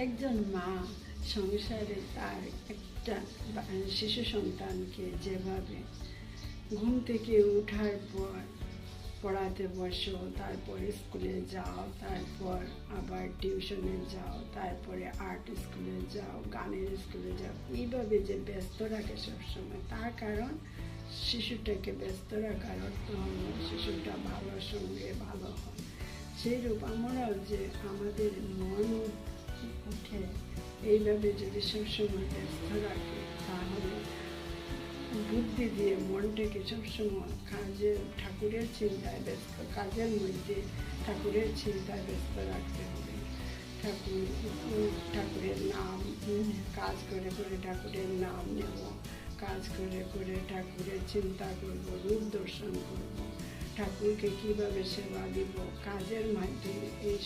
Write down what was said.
একজন মা সংসারে তার একটা শিশু সন্তানকে যেভাবে ঘুম থেকে ওঠার পর পড়াতে বসো, তারপর স্কুলে যাও, তারপর আবার টিউশনে যাও, তারপরে আর্ট স্কুলে যাও, গানের স্কুলে যাও, এইভাবে যে ব্যস্ত রাখে সবসময়, তার কারণ শিশুটাকে ব্যস্ত রাখার অর্থ হলো শিশুটা ভালো সঙ্গে ভালো হয়। সেইরূপ আমরাও যে আমাদের মন উঠে এইভাবে যদি সবসময় ব্যস্ত রাখি, তাহলে বুদ্ধি দিয়ে মনটাকে সবসময় ঠাকুরের চিন্তায় ব্যস্ত, কাজের মধ্যে ঠাকুরের চিন্তায় ব্যস্ত রাখতে হবে। ঠাকুরের নাম, কাজ করে করে ঠাকুরের নাম নেব, কাজ করে করে ঠাকুরের চিন্তা করব, রূপ দর্শন করব, ঠাকুরকে কীভাবে সেবা দিব কাজের মাধ্যমে। এই